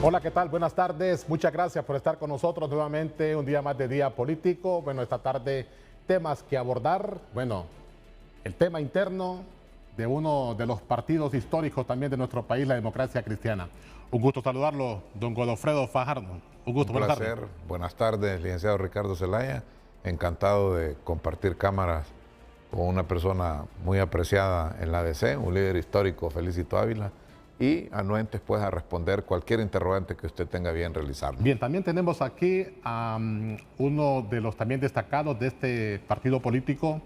Hola, ¿qué tal? Buenas tardes. Muchas gracias por estar con nosotros nuevamente. Un día más de Día Político. Bueno, esta tarde temas que abordar. Bueno, el tema interno de uno de los partidos históricos también de nuestro país, la Democracia Cristiana. Un gusto saludarlo, don Godofredo Fajardo. Un gusto, Un buenas placer. tardes. Buenas tardes, licenciado Ricardo Zelaya. Encantado de compartir cámaras con una persona muy apreciada en la ADC, un líder histórico, Felicito Ávila, y anuentes pues a responder cualquier interrogante que usted tenga bien realizar. Bien, también tenemos aquí a uno de los también destacados de este partido político,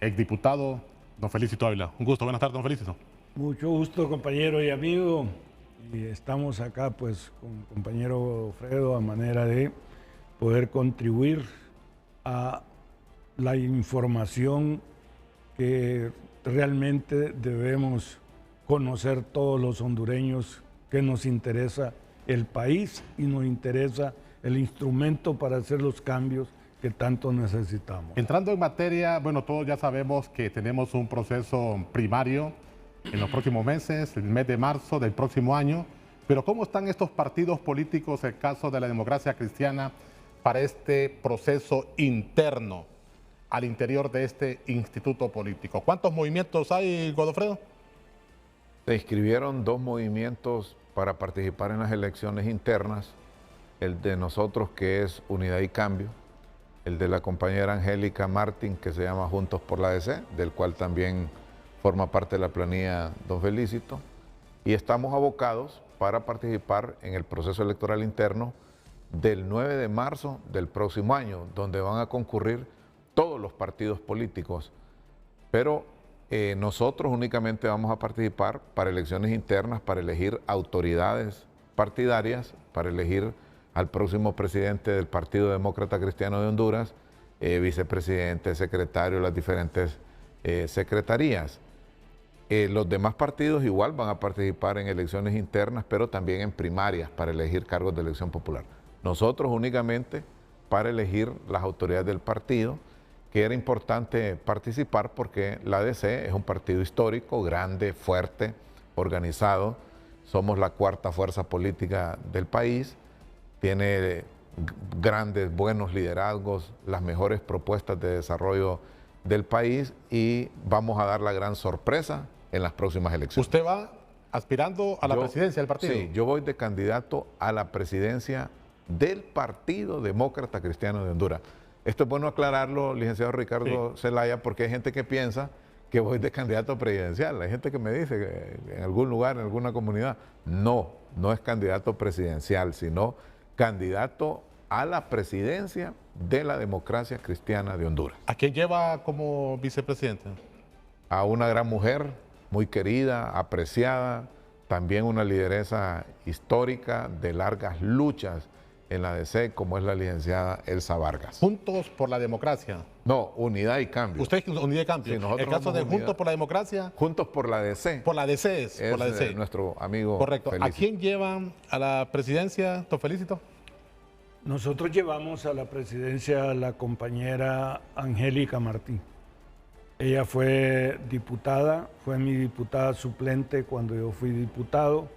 exdiputado, don Felicito Ávila. Un gusto, buenas tardes, don Felicito. Mucho gusto, compañero y amigo. Y estamos acá pues con compañero Fredo a manera de poder contribuir a la información que realmente debemos conocer todos los hondureños, que nos interesa el país y nos interesa el instrumento para hacer los cambios que tanto necesitamos. Entrando en materia, bueno, todos ya sabemos que tenemos un proceso primario en los próximos meses, el mes de marzo del próximo año, pero ¿cómo están estos partidos políticos, el caso de la Democracia Cristiana, para este proceso interno al interior de este instituto político? ¿Cuántos movimientos hay, Godofredo? Se inscribieron 2 movimientos para participar en las elecciones internas, el de nosotros que es Unidad y Cambio, el de la compañera Angélica Martín que se llama Juntos por la ADC, del cual también forma parte de la planilla don Felicito, y estamos abocados para participar en el proceso electoral interno del 9 de marzo del próximo año, donde van a concurrir todos los partidos políticos, pero nosotros únicamente vamos a participar para elecciones internas, para elegir autoridades partidarias, para elegir al próximo presidente del Partido Demócrata Cristiano de Honduras, vicepresidente, secretario, las diferentes secretarías. Los demás partidos igual van a participar en elecciones internas, pero también en primarias para elegir cargos de elección popular. Nosotros únicamente para elegir las autoridades del partido, que era importante participar porque la ADC es un partido histórico, grande, fuerte, organizado. Somos la 4ª fuerza política del país, tiene grandes, buenos liderazgos, las mejores propuestas de desarrollo del país y vamos a dar la gran sorpresa en las próximas elecciones. ¿Usted va aspirando a la presidencia del partido? Sí, yo voy de candidato a la presidencia del Partido Demócrata Cristiano de Honduras. Esto es bueno aclararlo, licenciado Ricardo Zelaya, porque hay gente que piensa que voy de candidato presidencial. Hay gente que me dice que en algún lugar, en alguna comunidad. No, no es candidato presidencial, sino candidato a la presidencia de la Democracia Cristiana de Honduras. ¿A quién lleva como vicepresidente? A una gran mujer, muy querida, apreciada, también una lideresa histórica de largas luchas en la ADC, como es la licenciada Elsa Vargas. Juntos por la Democracia. No, Unidad y Cambio. ¿Usted es Unidad y Cambio? Sí, el caso de unidad. Juntos por la Democracia. Juntos por la ADC. Por la DC. Es por la DC. Nuestro amigo. Correcto. Felicito. ¿A quién llevan a la presidencia, don Felicito? Nosotros llevamos a la presidencia a la compañera Angélica Martín. Ella fue diputada, fue mi diputada suplente cuando yo fui diputado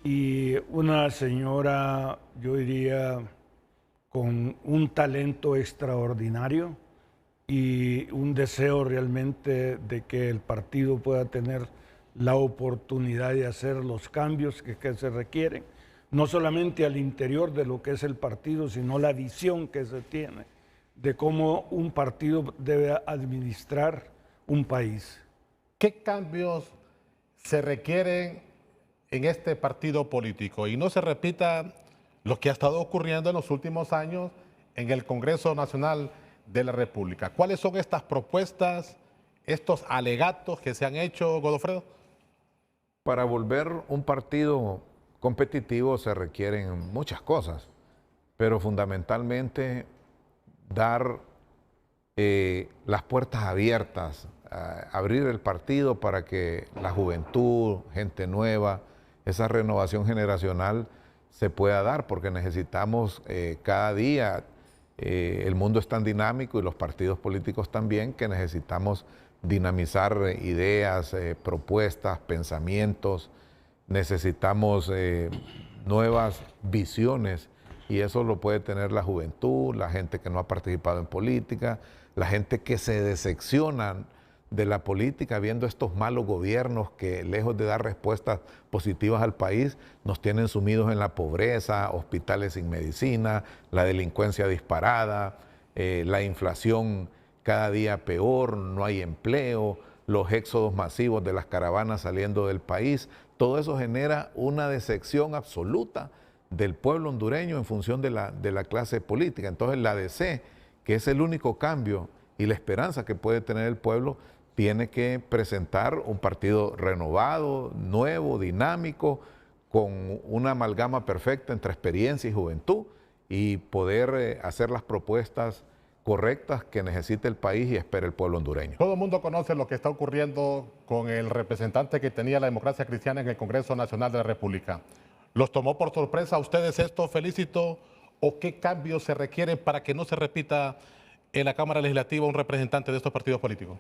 y una señora, yo diría, con un talento extraordinario y un deseo realmente de que el partido pueda tener la oportunidad de hacer los cambios que se requieren, no solamente al interior de lo que es el partido, sino la visión que se tiene de cómo un partido debe administrar un país. ¿Qué cambios se requieren en este partido político? Y no se repita lo que ha estado ocurriendo en los últimos años en el Congreso Nacional de la República. ¿Cuáles son estas propuestas, estos alegatos que se han hecho, Godofredo? Para volver un partido competitivo se requieren muchas cosas, pero fundamentalmente dar las puertas abiertas, abrir el partido para que la juventud, gente nueva, esa renovación generacional se pueda dar, porque necesitamos cada día, el mundo es tan dinámico y los partidos políticos también, que necesitamos dinamizar ideas, propuestas, pensamientos. Necesitamos nuevas visiones, y eso lo puede tener la juventud, la gente que no ha participado en política, la gente que se decepciona de la política viendo estos malos gobiernos que, lejos de dar respuestas positivas al país, nos tienen sumidos en la pobreza, hospitales sin medicina, la delincuencia disparada, la inflación cada día peor, no hay empleo, los éxodos masivos de las caravanas saliendo del país. Todo eso genera una decepción absoluta del pueblo hondureño en función de la clase política. Entonces la ADC, que es el único cambio y la esperanza que puede tener el pueblo, tiene que presentar un partido renovado, nuevo, dinámico, con una amalgama perfecta entre experiencia y juventud, y poder hacer las propuestas correctas que necesita el país y espera el pueblo hondureño. Todo el mundo conoce lo que está ocurriendo con el representante que tenía la democracia cristiana en el Congreso Nacional de la República. ¿Los tomó por sorpresa a ustedes esto, Felicito? ¿O qué cambios se requieren para que no se repita en la Cámara Legislativa un representante de estos partidos políticos?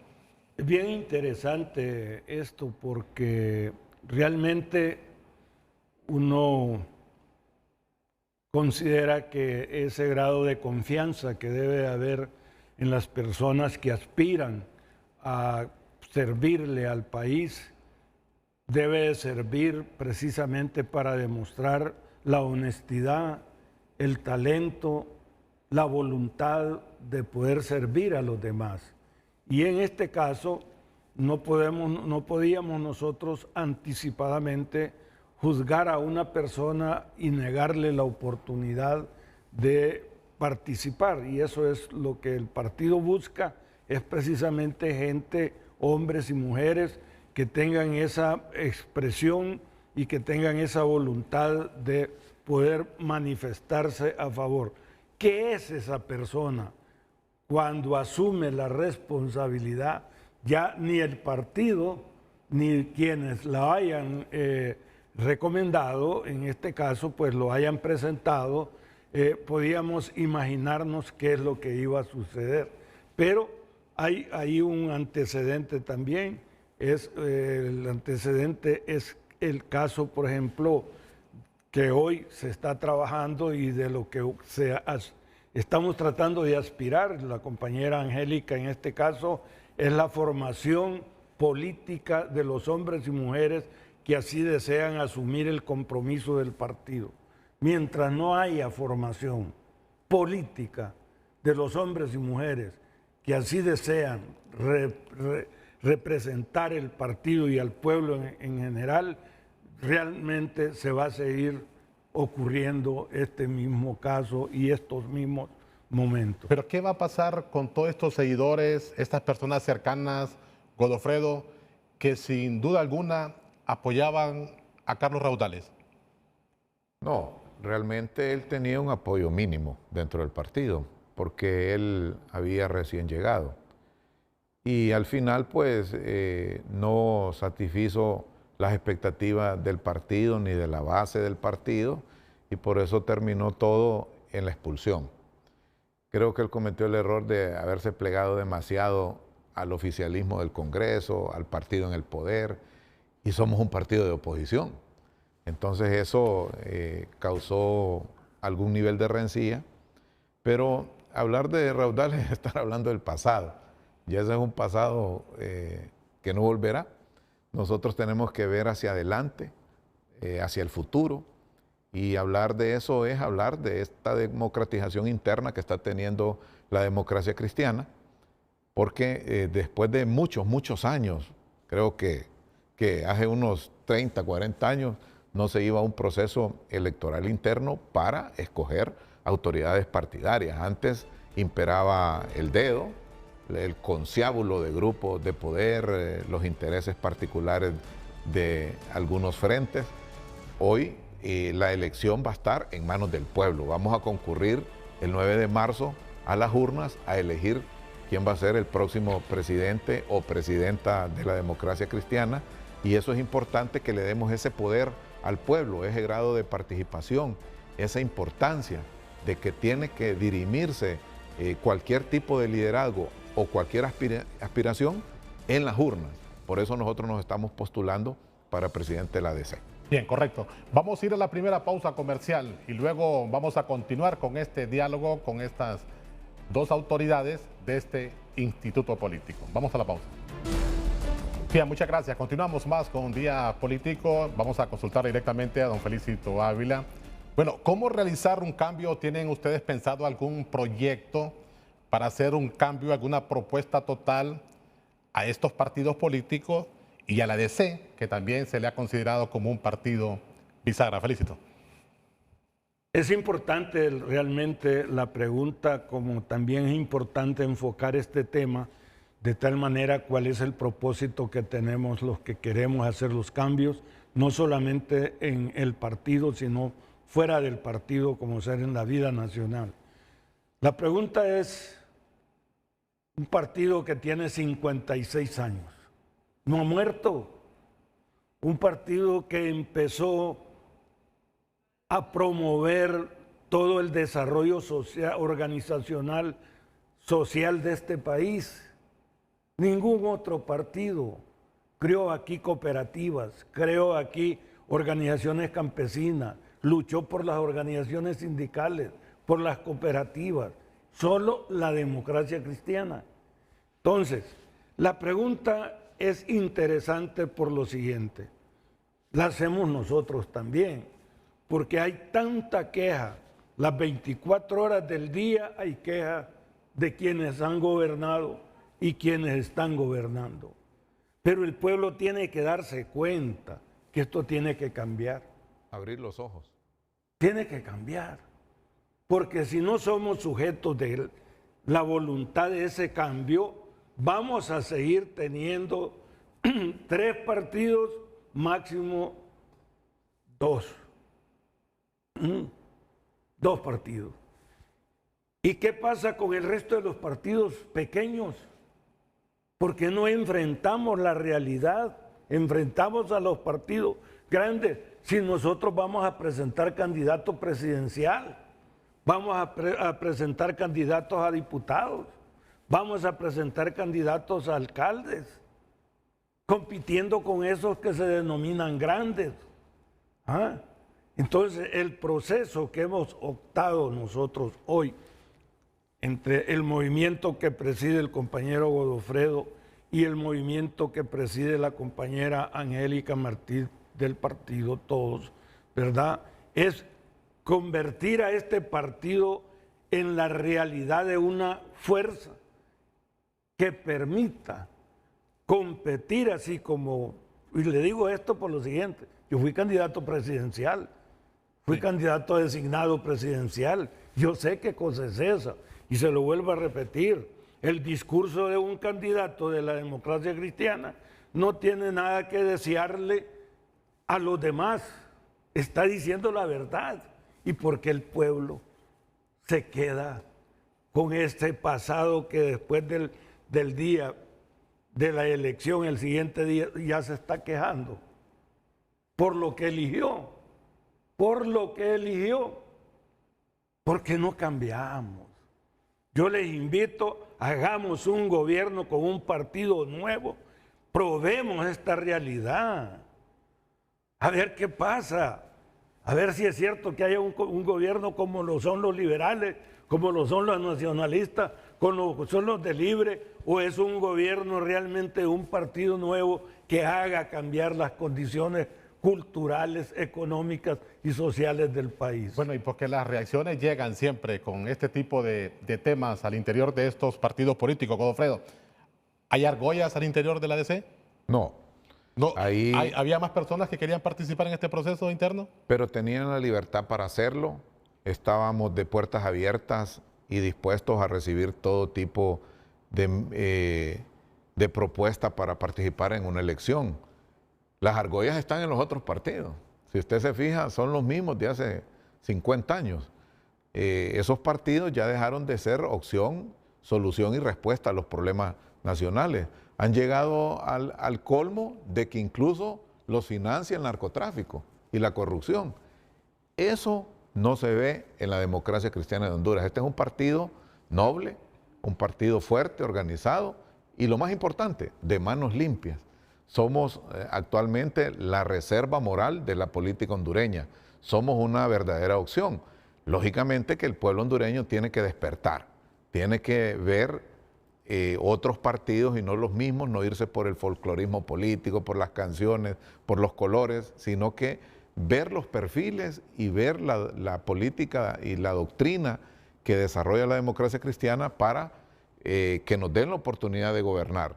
Es bien interesante esto porque realmente uno considera que ese grado de confianza que debe haber en las personas que aspiran a servirle al país debe servir precisamente para demostrar la honestidad, el talento, la voluntad de poder servir a los demás. Y en este caso no podíamos nosotros anticipadamente juzgar a una persona y negarle la oportunidad de participar. Y eso es lo que el partido busca, es precisamente gente, hombres y mujeres, que tengan esa expresión y que tengan esa voluntad de poder manifestarse a favor. ¿Qué es esa persona? Cuando asume la responsabilidad, ya ni el partido ni quienes la hayan recomendado, en este caso, pues lo hayan presentado, podíamos imaginarnos qué es lo que iba a suceder. Pero hay un antecedente también, el antecedente es el caso, por ejemplo, que hoy se está trabajando y de lo que estamos tratando de aspirar, la compañera Angélica en este caso, es la formación política de los hombres y mujeres que así desean asumir el compromiso del partido. Mientras no haya formación política de los hombres y mujeres que así desean representar el partido y al pueblo en general, realmente se va a seguir ocurriendo este mismo caso y estos mismos momentos. Pero ¿qué va a pasar con todos estos seguidores, estas personas cercanas, Godofredo, que sin duda alguna apoyaban a Carlos Raudales? No, realmente él tenía un apoyo mínimo dentro del partido, porque él había recién llegado. Y al final, pues, no satisfizo las expectativas del partido ni de la base del partido, y por eso terminó todo en la expulsión. Creo que él cometió el error de haberse plegado demasiado al oficialismo del Congreso, al partido en el poder, y somos un partido de oposición. Entonces eso causó algún nivel de rencilla, pero hablar de Raudales es estar hablando del pasado, y ese es un pasado que no volverá. Nosotros tenemos que ver hacia adelante, hacia el futuro, y hablar de eso es hablar de esta democratización interna que está teniendo la democracia cristiana, porque después de muchos años, creo que hace unos 30, 40 años, no se iba a un proceso electoral interno para escoger autoridades partidarias. Antes imperaba el dedo, el conciliábulo de grupos de poder, los intereses particulares de algunos frentes. Hoy la elección va a estar en manos del pueblo. Vamos a concurrir el 9 de marzo a las urnas a elegir quién va a ser el próximo presidente o presidenta de la democracia cristiana, y eso es importante, que le demos ese poder al pueblo, ese grado de participación, esa importancia de que tiene que dirimirse cualquier tipo de liderazgo o cualquier aspiración en las urnas. Por eso nosotros nos estamos postulando para presidente de la ADC. Bien, correcto. Vamos a ir a la primera pausa comercial y luego vamos a continuar con este diálogo con estas dos autoridades de este instituto político. Vamos a la pausa. Bien, muchas gracias. Continuamos más con Día Político. Vamos a consultar directamente a don Felicito Ávila. Bueno, ¿cómo realizar un cambio? ¿Tienen ustedes pensado algún proyecto para hacer un cambio, alguna propuesta total a estos partidos políticos y a la DC, que también se le ha considerado como un partido bisagra? Felicito. Es importante realmente la pregunta, como también es importante enfocar este tema de tal manera cuál es el propósito que tenemos los que queremos hacer los cambios, no solamente en el partido, sino fuera del partido, como ser en la vida nacional. La pregunta es, un partido que tiene 56 años, no ha muerto, un partido que empezó a promover todo el desarrollo social, organizacional, social de este país. Ningún otro partido creó aquí cooperativas, creó aquí organizaciones campesinas, luchó por las organizaciones sindicales, por las cooperativas, solo la democracia cristiana. Entonces, la pregunta es interesante por lo siguiente, la hacemos nosotros también, porque hay tanta queja, las 24 horas del día hay queja de quienes han gobernado y quienes están gobernando. Pero el pueblo tiene que darse cuenta que esto tiene que cambiar. Abrir los ojos. Tiene que cambiar, porque si no somos sujetos de la voluntad de ese cambio, vamos a seguir teniendo 3 partidos, máximo 2. 2 partidos. ¿Y qué pasa con el resto de los partidos pequeños? Porque no enfrentamos la realidad, enfrentamos a los partidos grandes. Si nosotros vamos a presentar candidato presidencial, vamos a presentar candidatos a diputados, vamos a presentar candidatos a alcaldes, compitiendo con esos que se denominan grandes. ¿Ah? Entonces, el proceso que hemos optado nosotros hoy entre el movimiento que preside el compañero Godofredo y el movimiento que preside la compañera Angélica Martí del partido Todos, ¿verdad? Es convertir a este partido en la realidad de una fuerza que permita competir así como, y le digo esto por lo siguiente, yo fui candidato presidencial, fui candidato designado presidencial, yo sé qué cosa es esa, y se lo vuelvo a repetir, el discurso de un candidato de la democracia cristiana no tiene nada que desearle a los demás, está diciendo la verdad, y porque el pueblo se queda con este pasado que después del día de la elección, el siguiente día ya se está quejando por lo que eligió, porque no cambiamos. Yo les invito, hagamos un gobierno con un partido nuevo, probemos esta realidad, a ver qué pasa, a ver si es cierto que haya un gobierno como lo son los liberales, como lo son los nacionalistas, como lo son los de Libre, o es un gobierno realmente un partido nuevo que haga cambiar las condiciones culturales, económicas y sociales del país. Bueno, y porque las reacciones llegan siempre con este tipo de temas al interior de estos partidos políticos, Godofredo. ¿Hay argollas al interior de la DC? No. ¿Había más personas que querían participar en este proceso interno? Pero tenían la libertad para hacerlo. Estábamos de puertas abiertas y dispuestos a recibir todo tipo de propuestas para participar en una elección. Las argollas están en los otros partidos. Si usted se fija, son los mismos de hace 50 años. Esos partidos ya dejaron de ser opción, solución y respuesta a los problemas nacionales. Han llegado al colmo de que incluso los financia el narcotráfico y la corrupción. Eso no se ve en la democracia cristiana de Honduras. Este es un partido noble, un partido fuerte, organizado y lo más importante, de manos limpias. Somos actualmente la reserva moral de la política hondureña. Somos una verdadera opción. Lógicamente que el pueblo hondureño tiene que despertar, tiene que ver otros partidos y no los mismos, no irse por el folclorismo político, por las canciones, por los colores, sino que ver los perfiles y ver la política y la doctrina que desarrolla la democracia cristiana para que nos den la oportunidad de gobernar.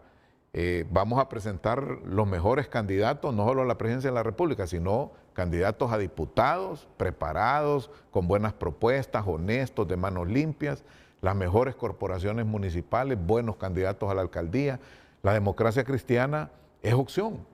Vamos a presentar los mejores candidatos, no solo a la presidencia de la República, sino candidatos a diputados preparados, con buenas propuestas, honestos, de manos limpias, las mejores corporaciones municipales, buenos candidatos a la alcaldía. La democracia cristiana es opción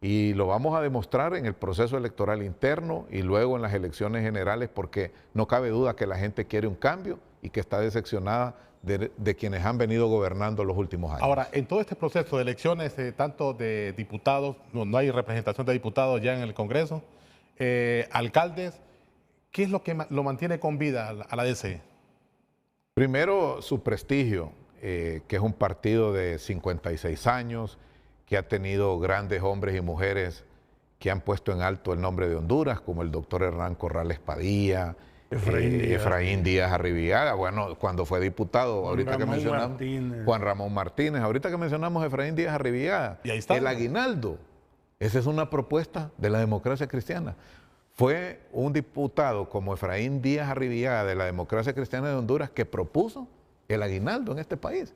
y lo vamos a demostrar en el proceso electoral interno y luego en las elecciones generales, porque no cabe duda que la gente quiere un cambio y que está decepcionada de quienes han venido gobernando los últimos años. Ahora, en todo este proceso de elecciones, tanto de diputados, no hay representación de diputados ya en el Congreso, alcaldes, ¿qué es lo que lo mantiene con vida a la DC? Primero, su prestigio, que es un partido de 56 años, que ha tenido grandes hombres y mujeres que han puesto en alto el nombre de Honduras, como el doctor Hernán Corrales Padilla, Efraín Díaz Arribigada, bueno, cuando fue diputado, ahorita que mencionamos Juan Ramón Martínez, ahorita que mencionamos Efraín Díaz Arribigada, y ahí está. El aguinaldo, esa es una propuesta de la democracia cristiana. Fue un diputado como Efraín Díaz Arribigada de la democracia cristiana de Honduras que propuso el aguinaldo en este país.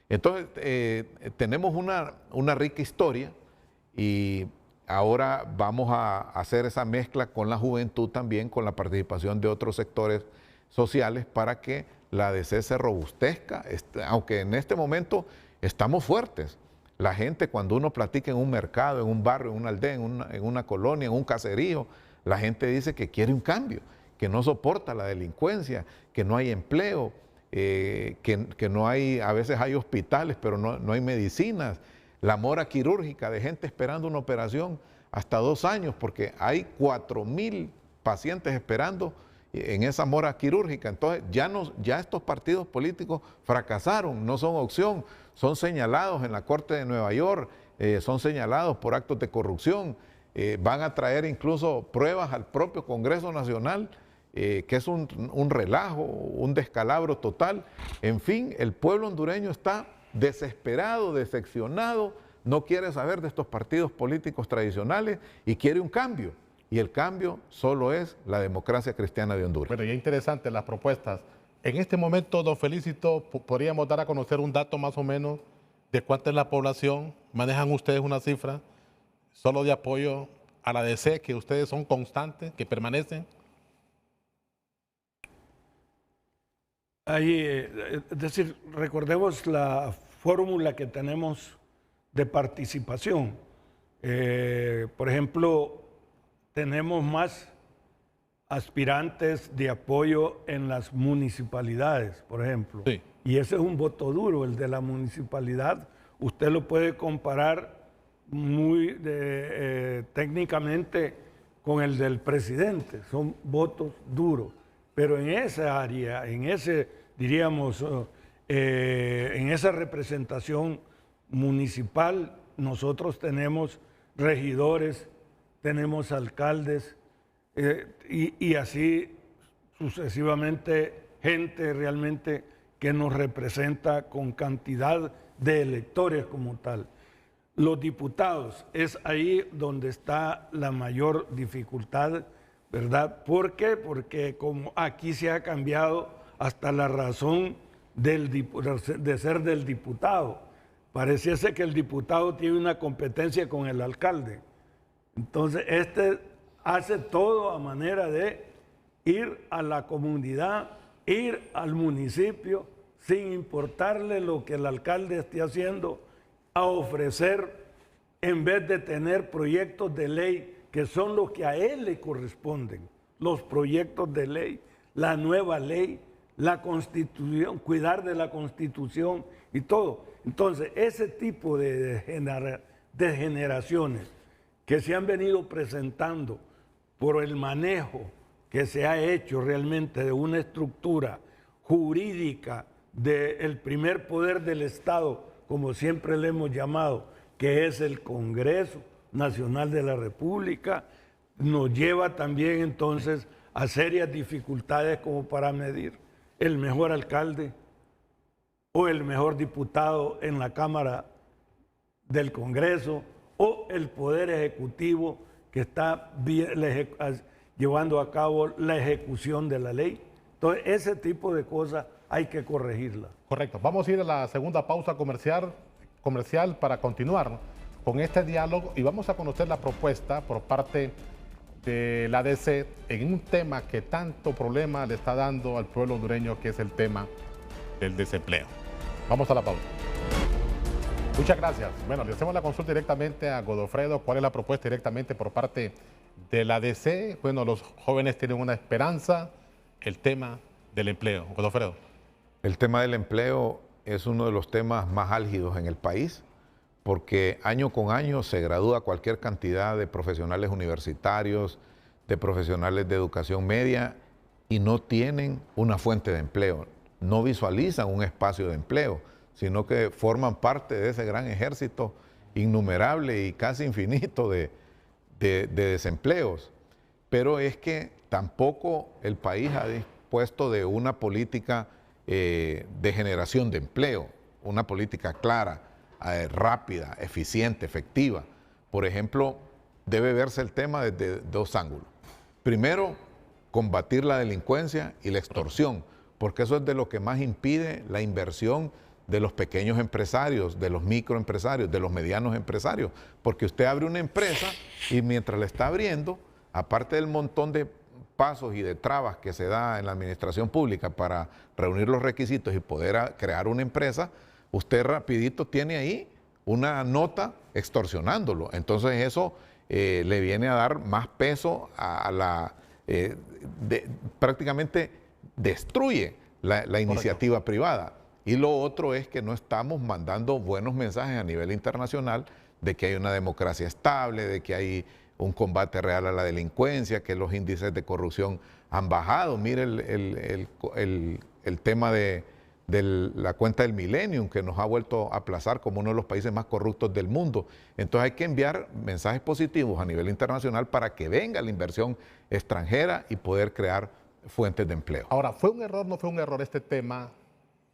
Entonces, tenemos una rica historia y ahora vamos a hacer esa mezcla con la juventud también, con la participación de otros sectores sociales para que la DC se robustezca, aunque en este momento estamos fuertes. La gente, cuando uno platica en un mercado, en un barrio, en una aldea, en una colonia, en un caserío, la gente dice que quiere un cambio, que no soporta la delincuencia, que no hay empleo, que no hay, a veces hay hospitales, pero no hay medicinas. La mora quirúrgica de gente esperando una operación hasta 2 años, porque hay 4,000 pacientes esperando en esa mora quirúrgica. Entonces ya estos partidos políticos fracasaron, no son opción, son señalados en la Corte de Nueva York, son señalados por actos de corrupción, van a traer incluso pruebas al propio Congreso Nacional, que es un relajo, un descalabro total. En fin, el pueblo hondureño está desesperado, decepcionado, no quiere saber de estos partidos políticos tradicionales y quiere un cambio. Y el cambio solo es la democracia cristiana de Honduras. Bueno, ya interesante las propuestas. En este momento, don Felicito, podríamos dar a conocer un dato más o menos de cuánta es la población. ¿Manejan ustedes una cifra solo de apoyo a la DC, que ustedes son constantes, que permanecen? Ahí, es decir, recordemos la fórmula que tenemos de participación. Por ejemplo, tenemos más aspirantes de apoyo en las municipalidades, por ejemplo. Sí. Y ese es un voto duro, el de la municipalidad. Usted lo puede comparar muy técnicamente con el del presidente. Son votos duros. Pero en esa área, en ese, diríamos, en esa representación municipal, nosotros tenemos regidores, tenemos alcaldes y así sucesivamente, gente realmente que nos representa con cantidad de electores como tal. Los diputados, es ahí donde está la mayor dificultad, ¿verdad? ¿Por qué? Porque como aquí se ha cambiado hasta la razón de ser del diputado. Pareciese que el diputado tiene una competencia con el alcalde. Entonces, este hace todo a manera de ir a la comunidad, ir al municipio, sin importarle lo que el alcalde esté haciendo, a ofrecer, en vez de tener proyectos de ley que son los que a él le corresponden, los proyectos de ley, la nueva ley, la constitución, cuidar de la constitución y todo. Entonces, ese tipo de generaciones que se han venido presentando por el manejo que se ha hecho realmente de una estructura jurídica del primer poder del Estado, como siempre le hemos llamado, que es el Congreso Nacional de la República, nos lleva también entonces a serias dificultades como para medir el mejor alcalde o el mejor diputado en la Cámara del Congreso o el Poder Ejecutivo que está llevando a cabo la ejecución de la ley. Entonces, ese tipo de cosas hay que corregirla. Correcto. Vamos a ir a la segunda pausa comercial para continuar con este diálogo y vamos a conocer la propuesta por parte de la ADC en un tema que tanto problema le está dando al pueblo hondureño, que es el tema del desempleo. Vamos a la pausa. Muchas gracias. Bueno, le hacemos la consulta directamente a Godofredo. ¿Cuál es la propuesta directamente por parte de la ADC? Bueno, los jóvenes tienen una esperanza, el tema del empleo. Godofredo. El tema del empleo es uno de los temas más álgidos en el país, porque año con año se gradúa cualquier cantidad de profesionales universitarios, de profesionales de educación media, y no tienen una fuente de empleo, no visualizan un espacio de empleo, sino que forman parte de ese gran ejército innumerable y casi infinito de desempleos. Pero es que tampoco el país ha dispuesto de una política de generación de empleo, una política clara, rápida, eficiente, efectiva. Por ejemplo, debe verse el tema desde dos ángulos. Primero, combatir la delincuencia y la extorsión, porque eso es de lo que más impide la inversión de los pequeños empresarios, de los microempresarios, de los medianos empresarios, porque usted abre una empresa y mientras la está abriendo, aparte del montón de pasos y de trabas que se da en la administración pública para reunir los requisitos y poder crear una empresa, usted rapidito tiene ahí una nota extorsionándolo. Entonces eso le viene a dar más peso a la... prácticamente destruye la iniciativa privada. Y lo otro es que no estamos mandando buenos mensajes a nivel internacional de que hay una democracia estable, de que hay un combate real a la delincuencia, que los índices de corrupción han bajado. Mire el tema de la cuenta del Millennium, que nos ha vuelto a aplazar como uno de los países más corruptos del mundo. Entonces hay que enviar mensajes positivos a nivel internacional para que venga la inversión extranjera y poder crear fuentes de empleo. Ahora, ¿fue un error, no fue un error este tema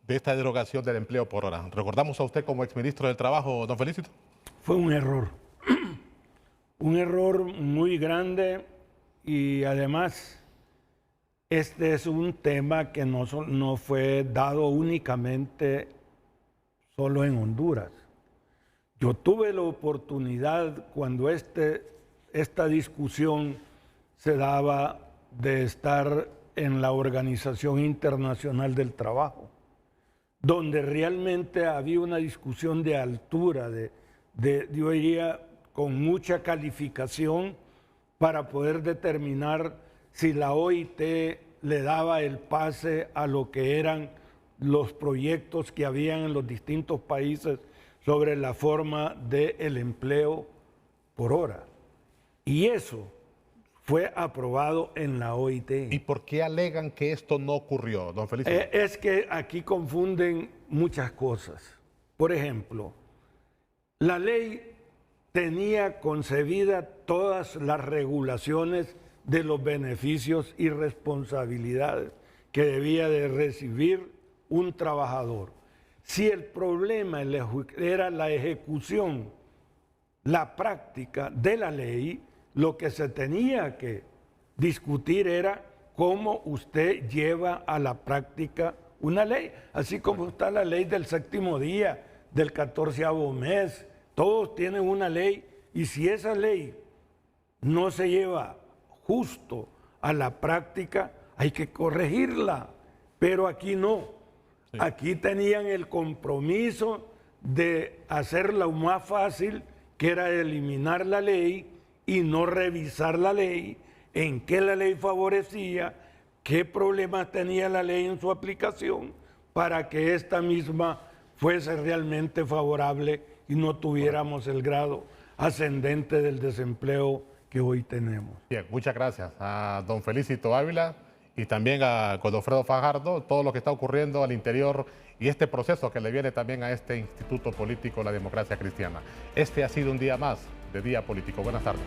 de esta derogación del empleo por hora? ¿Recordamos a usted como exministro del Trabajo, don Felicito? Fue un error. Un error muy grande y además este es un tema que no fue dado únicamente solo en Honduras. Yo tuve la oportunidad cuando esta discusión se daba de estar en la Organización Internacional del Trabajo, donde realmente había una discusión de altura, yo diría, con mucha calificación para poder determinar si la OIT le daba el pase a lo que eran los proyectos que habían en los distintos países sobre la forma del empleo por hora. Y eso fue aprobado en la OIT. ¿Y por qué alegan que esto no ocurrió, don Felipe? Es que aquí confunden muchas cosas. Por ejemplo, la ley tenía concebida todas las regulaciones de los beneficios y responsabilidades que debía de recibir un trabajador. Si el problema era la ejecución, la práctica de la ley, lo que se tenía que discutir era cómo usted lleva a la práctica una ley, así como está la ley del séptimo día, del 14º mes, todos tienen una ley y si esa ley no se lleva justo a la práctica, hay que corregirla, pero aquí no. Sí. Aquí tenían el compromiso de hacerla más fácil, que era eliminar la ley y no revisar la ley, en qué la ley favorecía, qué problemas tenía la ley en su aplicación, para que esta misma fuese realmente favorable y no tuviéramos el grado ascendente del desempleo que hoy tenemos. Bien, muchas gracias a don Felicito Ávila y también a Godofredo Fajardo, todo lo que está ocurriendo al interior y este proceso que le viene también a este Instituto Político de la Democracia Cristiana. Este ha sido un día más de Día Político. Buenas tardes.